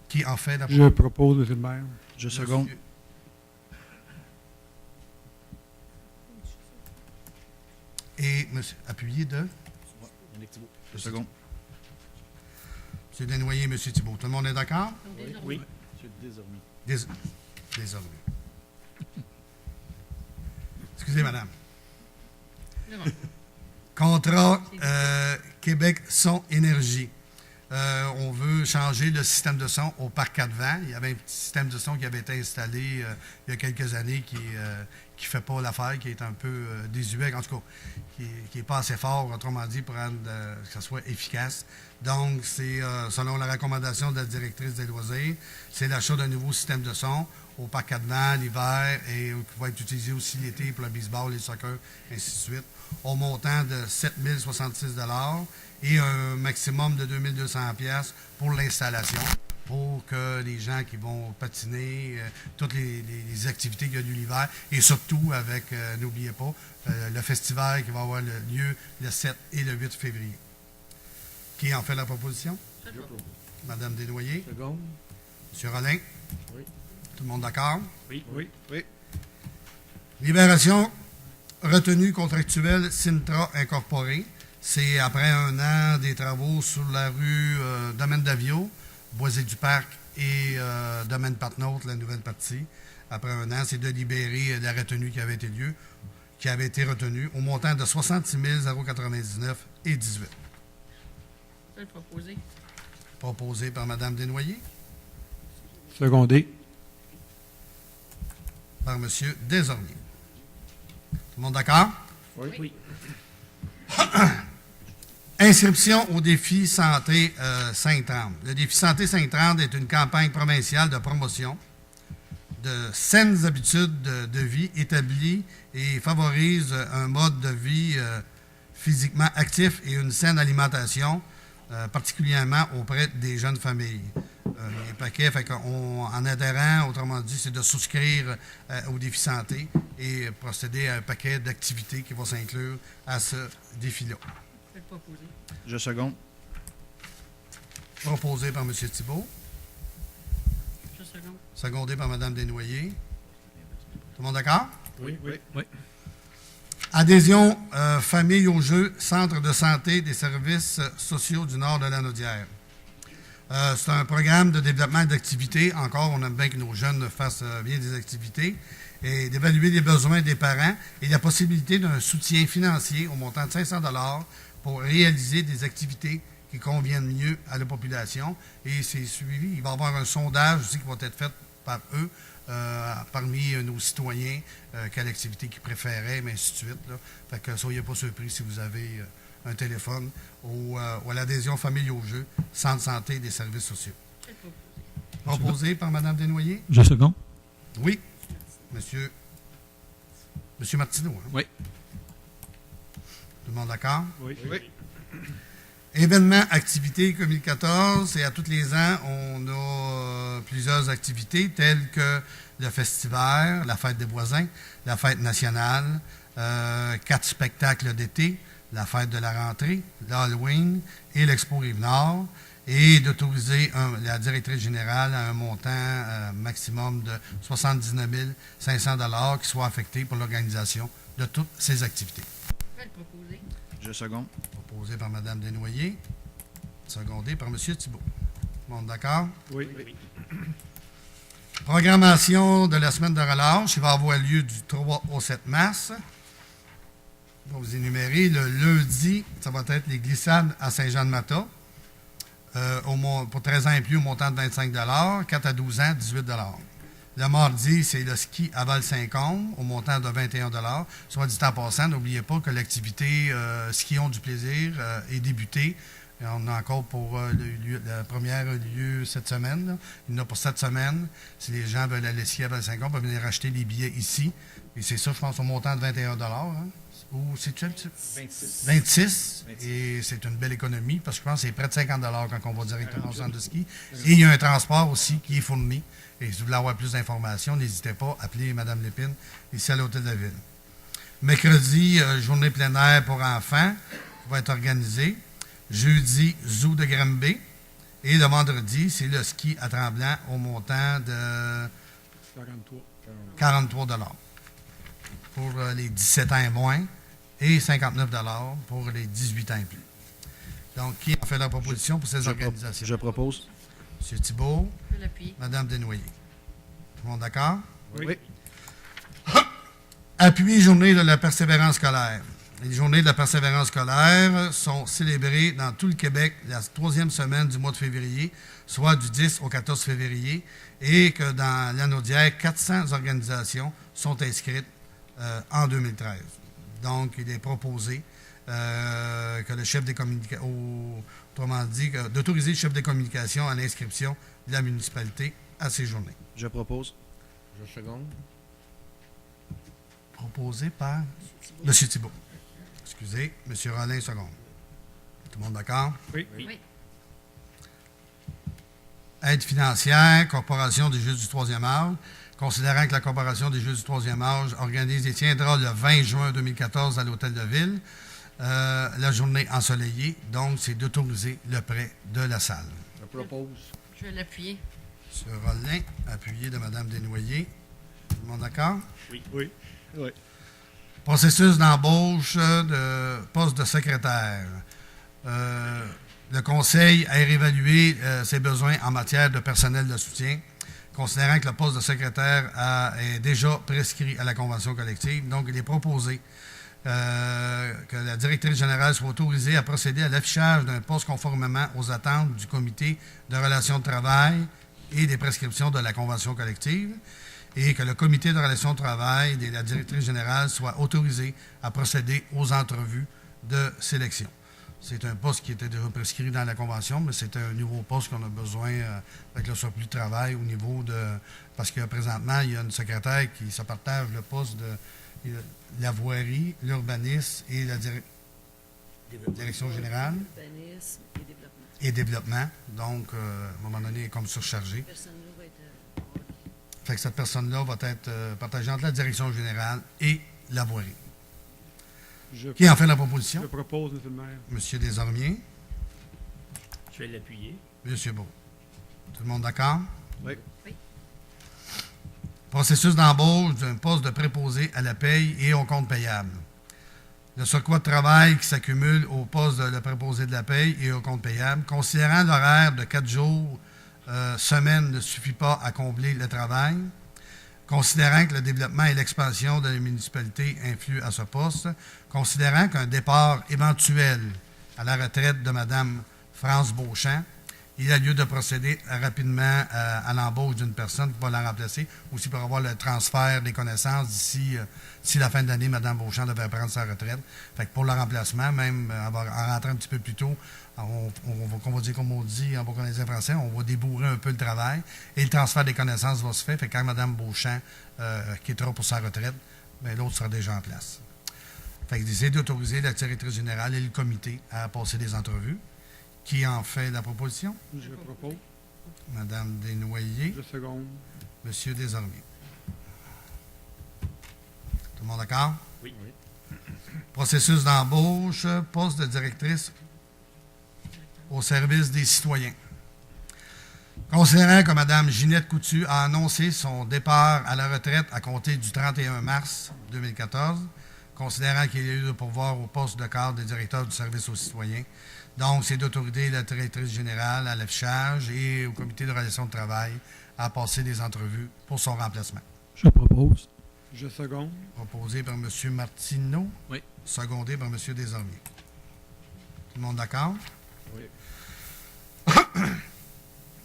Qui en fait la Je propose, M. le maire. Je seconde. Et appuyé de Je seconde. M. Desnoyers et M. Thibault. Tout le monde est d'accord? Oui. Désormais. Excusez, madame. Contrat Québec Son Énergie. On veut changer le système de son au parc 4 vents. Il y avait un petit système de son qui avait été installé il y a quelques années qui ne fait pas l'affaire, qui est un peu désuet, en tout cas, qui n'est pas assez fort, autrement dit, pour que ça soit efficace. Donc, c'est selon la recommandation de la directrice des loisirs, c'est l'achat d'un nouveau système de son au parc 4 vents l'hiver et qui va être utilisé aussi l'été pour le baseball, les soccer, ainsi de suite, au montant de 7 066 $ et un maximum de 2 200 $ pour l'installation, pour que les gens qui vont patiner, toutes les activités qu'il y a eu l'hiver, et surtout avec, n'oubliez pas, le festival qui va avoir lieu le 7 et le 8 février. Qui en fait la proposition? Madame Desnoyers. Seconde. Monsieur Rollin. Oui. Tout le monde d'accord? Oui. Libération retenue contractuelle Sintra Incorporée. C'est après un an des travaux sur la rue Domaine d'Avio, Boisé-du-Parc et Domaine Patnaud, la nouvelle partie. Après un an, c'est de libérer la retenue qui avait été retenue au montant de 66 099 et 18. Je vais le proposer. Proposé par Mme Desnoyers, Secondé. par M. Desormiers. Tout le monde d'accord? Oui. Inscription au défi Santé 530. Le défi Santé 530 est une campagne provinciale de promotion de saines habitudes de vie établies et favorise un mode de vie physiquement actif et une saine alimentation, particulièrement auprès des jeunes familles. Les paquets, en adhérant, autrement dit, c'est de souscrire au défi santé et procéder à un paquet d'activités qui vont s'inclure à ce défi-là. Je vais le proposer. Je seconde. Proposé par M. Thibault, Je seconde. secondé par Mme Desnoyers. Tout le monde d'accord? Oui. Adhésion famille au jeu, centre de santé des services sociaux du nord de la Naudière. C'est un programme de développement d'activités. Encore, on aime bien que nos jeunes fassent bien des activités et d'évaluer les besoins des parents et la possibilité d'un soutien financier au montant de 500 $ pour réaliser des activités qui conviennent mieux à la population. Et c'est suivi. Il va y avoir un sondage aussi qui va être fait par eux, parmi nos citoyens, quelle activité qu'ils préféraient, mais ainsi de suite. Là. Fait que soyez pas surpris si vous avez un téléphone ou à l'adhésion familiale au jeu, Centre de santé et des services sociaux. Je vais le proposer. Proposé par Mme Desnoyers? Je second. Oui. Monsieur Martineau. Hein? Oui. Tout le monde d'accord? Oui. Événements, activités 2014, c'est à tous les ans, on a plusieurs activités telles que le festival, la fête des voisins, la fête nationale, 4 spectacles d'été, la fête de la rentrée, l'Halloween et l'Expo Rive-Nord, et d'autoriser la directrice générale à un montant maximum de 79 500 $ qui soit affecté pour l'organisation de toutes ces activités. Je vais le proposer. Je seconde. Proposé par Mme Desnoyers, secondé par M. Thibault. Tout le monde d'accord? Oui. Programmation de la semaine de relâche, il va avoir lieu du 3 au 7 mars. Je vais vous énumérer. Le lundi, ça va être les glissades à Saint-Jean-de-Mata. Pour 13 ans et plus, au montant de 25 $. 4 à 12 ans, 18 $. Le mardi, c'est le ski à Val-Saint-Côme, au montant de 21 $. Soit dit en passant, n'oubliez pas que l'activité Skions du plaisir est débutée. Et on a encore pour la première lieu cette semaine. Là. Il y en a pour cette semaine. Si les gens veulent aller skier à Val-Saint-Côme, ils peuvent venir acheter les billets ici. Et c'est ça, je pense, au montant de 21 $. Hein? Ou c'est 26. Et c'est une belle économie parce que je pense que c'est près de 50 $ quand on va directement au centre de ski. Et il y a un transport aussi qui est fourni. Et si vous voulez avoir plus d'informations, n'hésitez pas à appeler Mme Lépine ici à l'Hôtel de la Ville. Mercredi, journée plein air pour enfants va être organisée. Jeudi, zoo de Granby. Et le vendredi, c'est le ski à Tremblant au montant de 43 $ pour les 17 ans et moins et 59 $ pour les 18 ans et plus. Donc, qui a fait la proposition pour ces organisations? Je propose. M. Thibault, Je vais l'appuyer. Mme Desnoyers. Tout le monde d'accord? Oui. Appui journée de la persévérance scolaire. Les journées de la persévérance scolaire sont célébrées dans tout le Québec la 3e semaine du mois de février, soit du 10 au 14 février, et que dans l'Anaudière, 400 organisations sont inscrites en 2013. Donc, il est proposé que le chef des communications, autrement dit, d'autoriser le chef des communications à l'inscription de la municipalité à ces journées. Je propose. Je seconde. Proposé par M. Thibault. Excusez, M. Rollin, seconde. Tout le monde d'accord? Oui. Oui. Aide financière, Corporation des Jeux du 3e âge. Considérant que la Corporation des Jeux du 3e âge organise et tiendra le 20 juin 2014 à l'Hôtel de Ville, la journée ensoleillée, donc c'est d'autoriser le prêt de la salle. Je propose. Je vais l'appuyer. M. Rollin, appuyé de Mme Desnoyers. Tout le monde d'accord? Oui. Processus d'embauche de poste de secrétaire. Le Conseil a réévalué ses besoins en matière de personnel de soutien, considérant que le poste de secrétaire est déjà prescrit à la convention collective. Donc, il est proposé que la directrice générale soit autorisée à procéder à l'affichage d'un poste conformément aux attentes du comité de relations de travail et des prescriptions de la convention collective, et que le comité de relations de travail et la directrice générale soit autorisé à procéder aux entrevues de sélection. C'est un poste qui était déjà prescrit dans la convention, mais c'est un nouveau poste qu'on a besoin avec le surplus de travail au niveau de... Parce que présentement, il y a une secrétaire qui se partage le poste de la voirie, l'urbanisme et la direction générale. Urbanisme et développement. Et développement. Donc, à un moment donné, elle est comme surchargée. Personne-là va être. Fait que cette personne-là va être partagée entre la direction générale et la voirie. Qui en fait la proposition? Je propose, M. le maire. M. Desormiers. Je vais l'appuyer. M. Beau. Tout le monde d'accord? Oui. Processus d'embauche d'un poste de préposé à la paye et au compte payable. Le surcroît de travail qui s'accumule au poste de préposé de la paye et au compte payable, considérant l'horaire de 4 jours semaine ne suffit pas à combler le travail, considérant que le développement et l'expansion de la municipalité influent à ce poste, considérant qu'un départ éventuel à la retraite de Mme France Beauchamp. Il a lieu de procéder rapidement à l'embauche d'une personne qui va la remplacer, aussi pour avoir le transfert des connaissances d'ici la fin de l'année. Mme Beauchamp devrait prendre sa retraite. Fait que pour le remplacement, même en rentrant un petit peu plus tôt, on va dire, comme on dit en bon connaisseur français, on va débourrer un peu le travail et le transfert des connaissances va se faire. Fait que quand Mme Beauchamp quittera pour sa retraite, bien, l'autre sera déjà en place. Fait que d'essayer d'autoriser la directrice générale et le comité à passer des entrevues. Qui en fait la proposition? Je propose. Madame Desnoyers, Je seconde. Monsieur Desormiers. Tout le monde d'accord? Oui. Processus d'embauche, poste de directrice au service des citoyens. Considérant que Mme Ginette Coutu a annoncé son départ à la retraite à compter du 31 mars 2014, considérant qu'il y a eu de pourvoir au poste de cadre de directeur du service aux citoyens, donc c'est d'autoriser la directrice générale à l'affichage et au comité de relations de travail à passer des entrevues pour son remplacement. Je propose. Je seconde. Proposé par M. Martineau. Oui. Secondé par M. Desormiers. Tout le monde d'accord? Oui.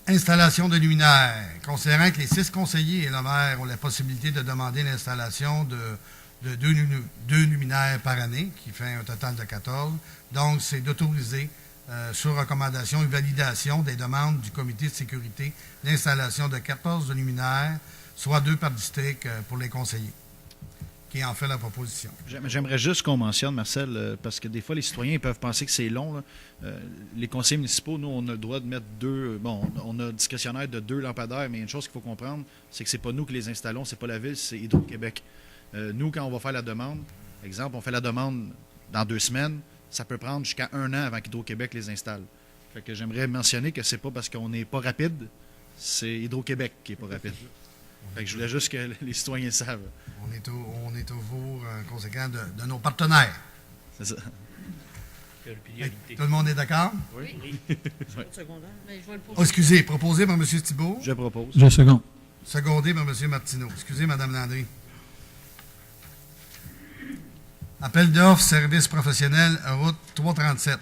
Installation de luminaires. Considérant que les 6 conseillers et le maire ont la possibilité de demander l'installation de 2 luminaires par année, qui fait un total de 14. Donc, c'est d'autoriser, sur recommandation et validation des demandes du comité de sécurité, l'installation de 14 luminaires, soit 2 par district pour les conseillers. Qui en fait la proposition? J'aimerais juste qu'on mentionne, Marcel, parce que des fois, les citoyens ils peuvent penser que c'est long. Là. Les conseillers municipaux, nous, on a le droit de mettre 2... Bon, on a discrétionnaire de 2 lampadaires, mais une chose qu'il faut comprendre, c'est que c'est pas nous qui les installons, c'est pas la ville, c'est Hydro-Québec. Nous, quand on va faire la demande, exemple, on fait la demande dans 2 semaines, ça peut prendre jusqu'à 1 an avant qu'Hydro-Québec les installe. Fait que j'aimerais mentionner que c'est pas parce qu'on n'est pas rapide, c'est Hydro-Québec qui est pas rapide. Fait que je voulais juste que les citoyens savent. On est toujours conséquent de nos partenaires. C'est ça. Tout le monde est d'accord? Oui. Secondaire. Mais je vais le Oh, proposer. excusez, proposé par M. Thibault, Je propose. Je seconde. secondé par M. Martineau. Excusez, Mme Landry. Appel d'offres, service professionnel, route 337.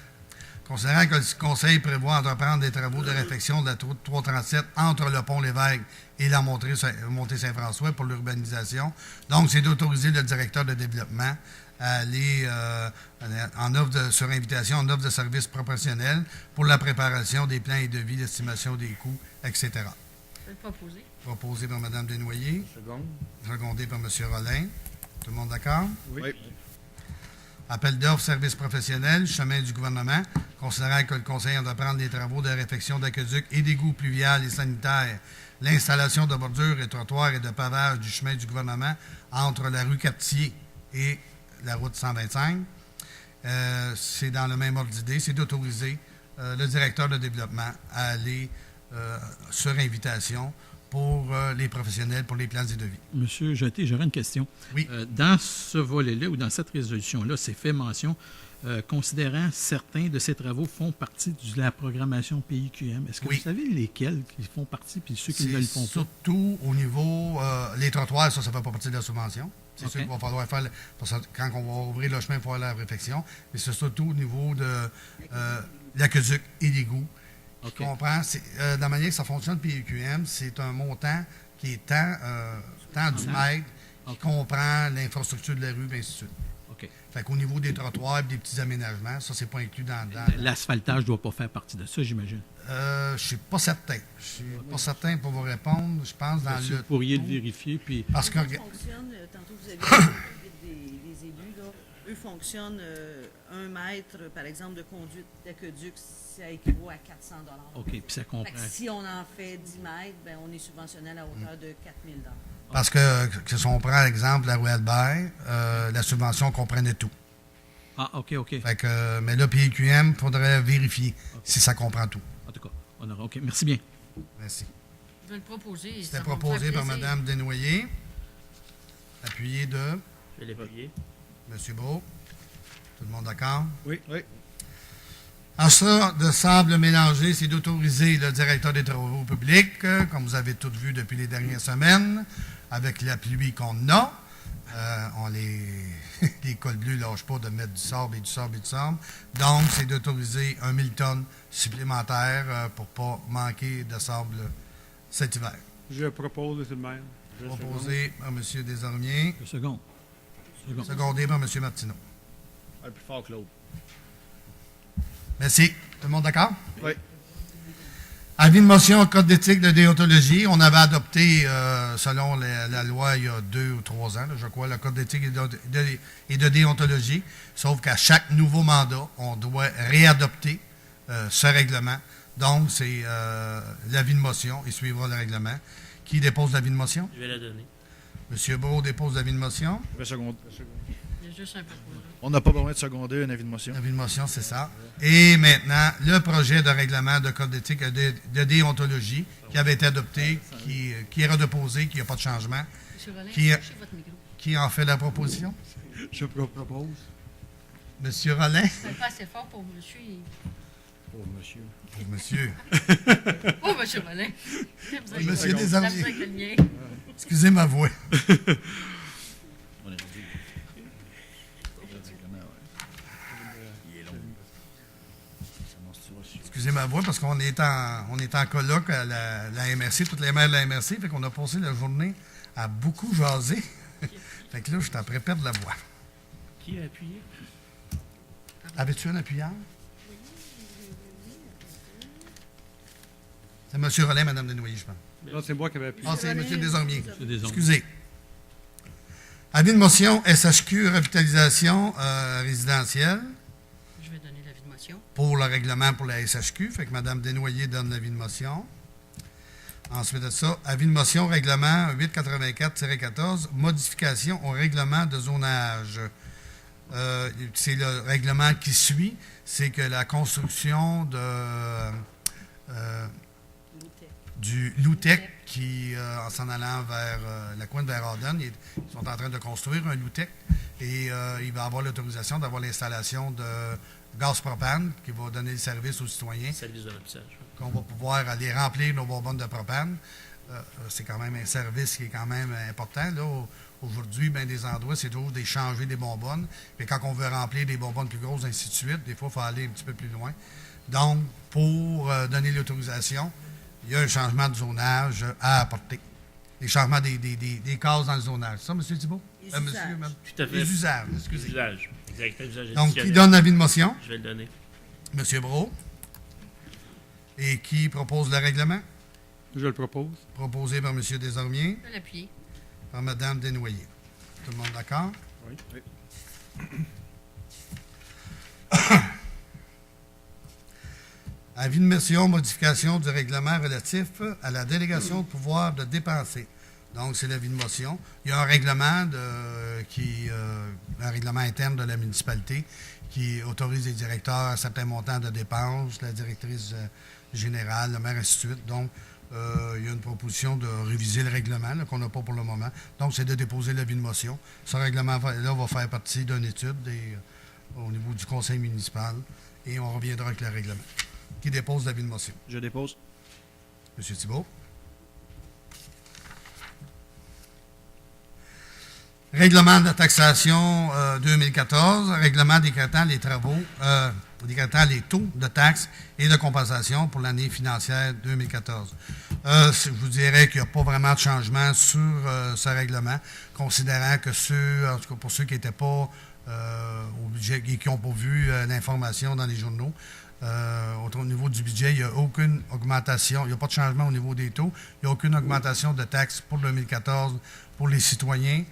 Considérant que le Conseil prévoit entreprendre des travaux de réfection de la route 337 entre le pont Lévesque et la montée Saint-François pour l'urbanisation, donc c'est d'autoriser le directeur de développement à aller sur invitation en offre de service professionnel pour la préparation des plans et devis, l'estimation des coûts, etc. Je vais le proposer. Proposé par Mme Desnoyers, Seconde. secondé par M. Rollin. Tout le monde d'accord? Oui. Appel d'offres, services professionnels, chemin du gouvernement, considérant que le Conseil entreprend des travaux de réfection d'aqueducs et d'égouts pluviales et sanitaires, l'installation de bordures et trottoirs et de pavage du chemin du gouvernement entre la rue Cartier et la route 125. C'est dans le même ordre d'idée, c'est d'autoriser le directeur de développement à aller sur invitation pour les professionnels, pour les plans et devis. Monsieur Jeté, j'aurais une question. Oui. Dans ce volet-là ou dans cette résolution-là, c'est fait mention, considérant certains de ces travaux font partie de la programmation PIQM. Est-ce que Oui. vous savez lesquels qui font partie puis ceux qui ne le font pas? Surtout au niveau, les trottoirs, ça ne fait pas partie de la subvention. C'est OK. sûr qu'il va falloir faire, parce que quand on va ouvrir le chemin, il faut faire la réflexion. Mais c'est surtout au niveau de l'aqueduc et l'égout. OK. Je comprends. De la manière que ça fonctionne, PQM, c'est un montant qui est tant du mètre, qui comprend l'infrastructure de la rue, et ainsi de suite. OK. Fait qu'au niveau des trottoirs et des petits aménagements, ça, c'est pas inclus dans L'asphaltage ne doit pas faire partie de ça, j'imagine. je suis pas certain. Je suis pas certain pour vous répondre. Je pense dans Si le vous pourriez le tout. vérifier, puis Parce que, Comment fonctionne, tantôt vous avez parlé des élus, là, eux fonctionnent 1 mètre, par exemple, de conduite d'aqueduc, ça équivaut à 400 $. OK, puis ça comprend. Fait que si on en fait 10 mètres, ben, on est subventionné à la hauteur de 4 000 $. Parce que si on prend l'exemple de la rue Albert, la subvention comprenait tout. Ah, OK. Fait que, mais là, PQM, il faudrait vérifier si ça comprend tout. En tout cas, on aura. OK, merci bien. Merci. Je vais le proposer. C'était Ça va me proposé faire par plaisir. Mme Desnoyers, appuyé de Je vais l'appuyer. M. Beau. Tout le monde d'accord? Oui. Achat de sable mélangé, c'est d'autoriser le directeur des travaux publics, comme vous avez tous vu depuis les dernières semaines, avec la pluie qu'on a, Les cols bleus ne lâchent pas de mettre du sable et du sable et du sable. Donc, c'est d'autoriser 1 000 tonnes supplémentaires pour ne pas manquer de sable cet hiver. Je propose, Monsieur le maire. Je Proposé par M. Desormiers, Le second. Second. secondé par M. Martineau. Un plus fort que l'autre. Merci. Tout le monde d'accord? Oui. Avis de motion au code d'éthique de déontologie. On avait adopté, selon la loi, il y a 2 ou 3 ans, là, je crois, le code d'éthique et de déontologie. Sauf qu'à chaque nouveau mandat, on doit réadopter ce règlement. Donc, c'est l'avis de motion. Il suivra le règlement. Qui dépose l'avis de motion? Je vais la donner. M. Brault dépose l'avis de motion. Je vais seconder. Il y a juste un proposé. On n'a pas besoin de seconder un avis de motion. L'avis de motion, c'est ça. Et maintenant, le projet de règlement de code d'éthique et de déontologie qui avait été adopté, qui est redéposé, qui n'a pas de changement. Monsieur Rollin, Qui- cherchez votre micro. Qui en fait la proposition? Je propose. M. Rollin? C'est pas assez fort pour monsieur. Pour monsieur. Pour monsieur. Oh, monsieur Rollin. Monsieur La Desormiers. musique avec le mien. Excusez ma voix. On est rendu. Il est long. Excusez ma voix parce qu'on est en colloque à la MRC, toutes les maires de la MRC, fait qu'on a passé la journée à beaucoup jaser. Fait que là, je suis après perdre la voix. Qui a appuyé? Avais-tu un appuyant? C'est M. Rollin, Mme Desnoyers, je pense. Non, c'est moi qui avais appuyé. Ah, c'est M. Desormiers. C'est des ondes. Excusez. Avis de motion SHQ revitalisation résidentielle Je vais donner l'avis de motion. pour le règlement pour la SHQ. Fait que Mme Desnoyers donne l'avis de motion. Ensuite de ça, avis de motion règlement 884-14, modification au règlement de zonage. C'est le règlement qui suit, c'est que la construction du Loutec qui, en s'en allant vers la coin de Verradon, ils sont en train de construire un Loutec et il va avoir l'autorisation d'avoir l'installation de gaz propane qui va donner le service aux citoyens, Service de remplissage. qu'on va pouvoir aller remplir nos bonbonnes de propane. C'est quand même un service qui est quand même important. Là, aujourd'hui, bien des endroits, c'est toujours d'échanger des bonbonnes. Mais quand on veut remplir des bonbonnes plus grosses, ainsi de suite, des fois, il faut aller un petit peu plus loin. Donc, pour donner l'autorisation, il y a un changement de zonage à apporter. Les changements des cases dans le zonage. C'est ça, M. Thibault? Les Monsieur, usages. madame? Tout à fait. Les usages, excusez. Usage. Exactement, usage Donc, qui additionnel. donne l'avis de motion? Je vais le donner. M. Brault. Et qui propose le règlement? Je le propose. Proposé par M. Desormiers, Je vais l'appuyer. par Mme Desnoyers. Tout le monde d'accord? Oui. Avis de motion, modification du règlement relatif à la délégation de pouvoir de dépenser. Donc, c'est l'avis de motion. Il y a un règlement un règlement interne de la municipalité qui autorise les directeurs à certains montants de dépenses, la directrice générale, le maire, ainsi de suite. Donc, il y a une proposition de réviser le règlement là, qu'on n'a pas pour le moment. Donc, c'est de déposer l'avis de motion. Ce règlement-là va faire partie d'une étude au niveau du conseil municipal et on reviendra avec le règlement. Qui dépose l'avis de motion? Je dépose. M. Thibault. Règlement de taxation 2014, règlement décrétant les travaux, décrétant les taux de taxes et de compensation pour l'année financière 2014. Je vous dirais qu'il n'y a pas vraiment de changement sur ce règlement, considérant que en tout cas pour ceux qui n'étaient pas au budget et qui n'ont pas vu l'information dans les journaux, au niveau du budget, il n'y a aucune augmentation, il n'y a pas de changement au niveau des taux, il n'y a aucune augmentation de taxes pour 2014 pour les citoyens,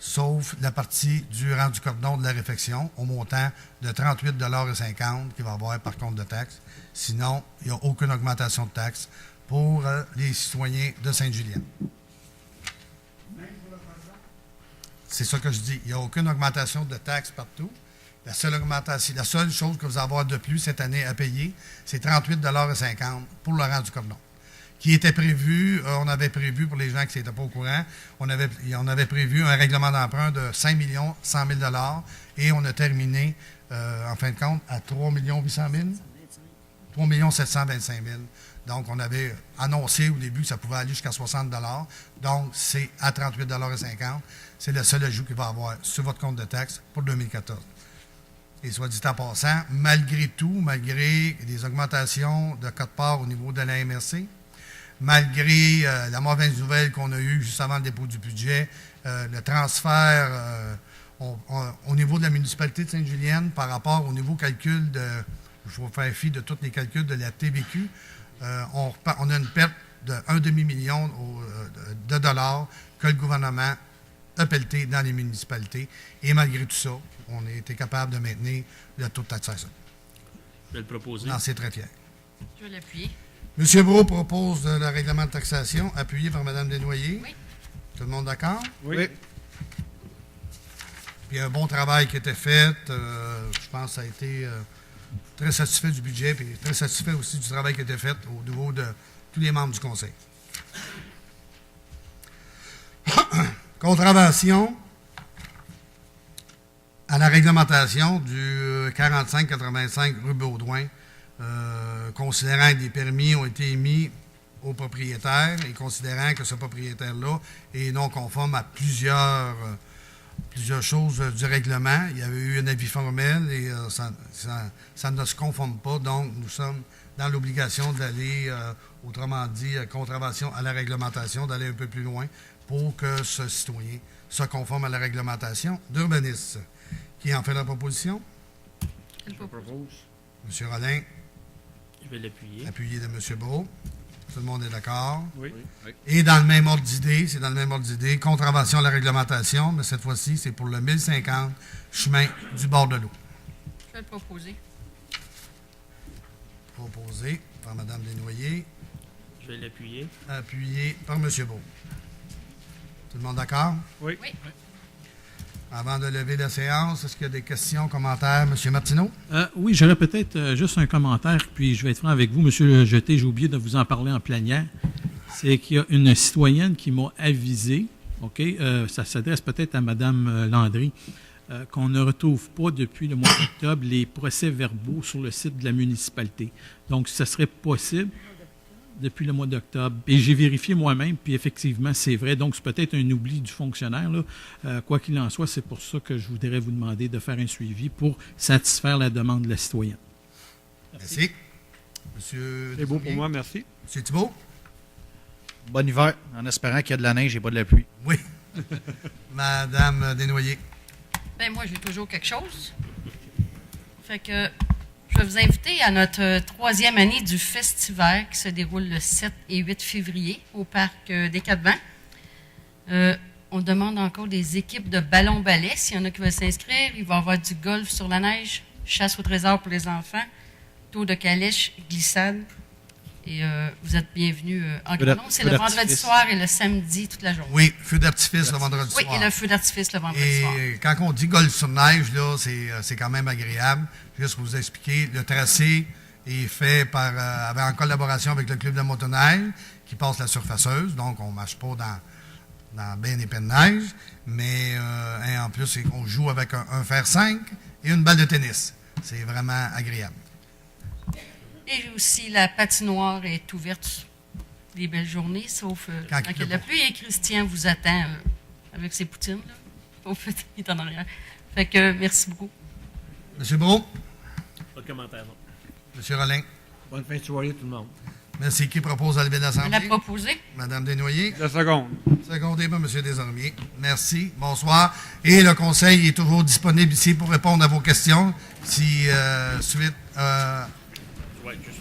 sauf la partie durant du cordon de la réfection au montant de 38,50 $, qui va avoir par compte de taxes. Sinon, il n'y a aucune augmentation de taxes pour les citoyens de Sainte-Julienne. C'est ça que je dis. Il n'y a aucune augmentation de taxes partout. La seule chose que vous allez avoir de plus cette année à payer, c'est 38,50 $ pour le rang du cordon. Qui était prévu, on avait prévu, pour les gens qui n'étaient pas au courant, on avait prévu un règlement d'emprunt de 5 100 000 $ et on a terminé, en fin de compte, à 3 800 000 $, 3 725 000 $. Donc, on avait annoncé au début que ça pouvait aller jusqu'à 60 $. Donc, c'est à 38,50 $. C'est le seul ajout qu'il va y avoir sur votre compte de taxes pour 2014. Et soit dit en passant, malgré tout, malgré les augmentations de quote-part au niveau de la MRC, malgré la mauvaise nouvelle qu'on a eue juste avant le dépôt du budget, le transfert au niveau de la municipalité de Sainte-Julienne par rapport au niveau calcul de, je vais faire fi de tous les calculs de la TVQ, on a une perte de 1,5 million de dollars que le gouvernement a pelleté dans les municipalités. Et malgré tout ça, on a été capable de maintenir le taux de taxation. Je vais le proposer. On en est très fiers. Je vais l'appuyer. M. Brault propose le règlement de taxation appuyé par Mme Desnoyers. Oui. Tout le monde d'accord? Oui. Puis un bon travail qui a été fait. Je pense que ça a été très satisfait du budget et très satisfait aussi du travail qui a été fait au niveau de tous les membres du Conseil. Contravention à la réglementation du 45-85 rue Baudouin, considérant que des permis ont été émis au propriétaire et considérant que ce propriétaire-là est non conforme à plusieurs choses du règlement. Il y avait eu un avis formel et ça ne se conforme pas. Donc, nous sommes dans l'obligation d'aller, autrement dit, contravention à la réglementation, d'aller un peu plus loin pour que ce citoyen se conforme à la réglementation d'urbanisme. Qui en fait la proposition? Je le propose. M. Rollin, Je vais l'appuyer. appuyé de M. Brault. Tout le monde est d'accord? Oui. Et dans le même ordre d'idée, contravention à la réglementation, mais cette fois-ci, c'est pour le 1050 chemin du bord de l'eau. Je vais le proposer. Proposé par Mme Desnoyers, Je vais l'appuyer. appuyé par M. Brault. Tout le monde d'accord? Oui. Oui. Avant de lever la séance, est-ce qu'il y a des questions, commentaires? M. Martineau? Oui, j'aurais peut-être juste un commentaire, puis je vais être franc avec vous, M. Jeté, j'ai oublié de vous en parler en plénière. C'est qu'il y a une citoyenne qui m'a avisé, OK, ça s'adresse peut-être à Mme Landry, qu'on ne retrouve pas depuis le mois d'octobre les procès-verbaux sur le site de la municipalité. Donc, ça serait possible depuis le mois d'octobre. Et j'ai vérifié moi-même, puis effectivement, c'est vrai. Donc, c'est peut-être un oubli du fonctionnaire, là. Quoi qu'il en soit, c'est pour ça que je voudrais vous demander de faire un suivi pour satisfaire la demande de la citoyenne. Merci. Monsieur C'est beau pour moi, merci. M. Thibault? Bon hiver, en espérant qu'il y a de la neige et pas de la pluie. Oui. Madame Desnoyers? Ben moi, j'ai toujours quelque chose. Fait que je vais vous inviter à notre 3e année du Festival qui se déroule le 7 et 8 février au parc des Quatre-Vents. On demande encore des équipes de ballon-ballet. S'il y en a qui veulent s'inscrire, il va y avoir du golf sur la neige, chasse au trésor pour les enfants, tour de calèche, glissade. Et vous êtes bienvenus en grand nombre. C'est le vendredi soir et le samedi toute la journée. Oui, feu d'artifice le vendredi Oui, soir. et le feu d'artifice le vendredi soir. Et quand on dit golf sur neige, là, c'est quand même agréable. Juste pour vous expliquer, le tracé est fait en collaboration avec le club de motoneige qui passe la surfaceuse. Donc, on ne marche pas dans bien épais de neige. Mais en plus, on joue avec un fer 5 et une balle de tennis. C'est vraiment agréable. Et aussi, la patinoire est ouverte les belles journées, sauf quand il y a de la pluie. Et Christian vous attend avec ses poutines. Là. Au fait, il est en arrière. Fait que merci beaucoup. M. Brault? Pas de commentaire, non. M. Rollin? Bonne fin de soirée, tout le monde. Merci. Qui propose à lever Elle l'Assemblée? a proposé. Mme Desnoyers? La seconde. Secondé par M. Desormiers. Merci. Bonsoir. Et le Conseil est toujours disponible ici pour répondre à vos questions. Si suite... Ouais, juste.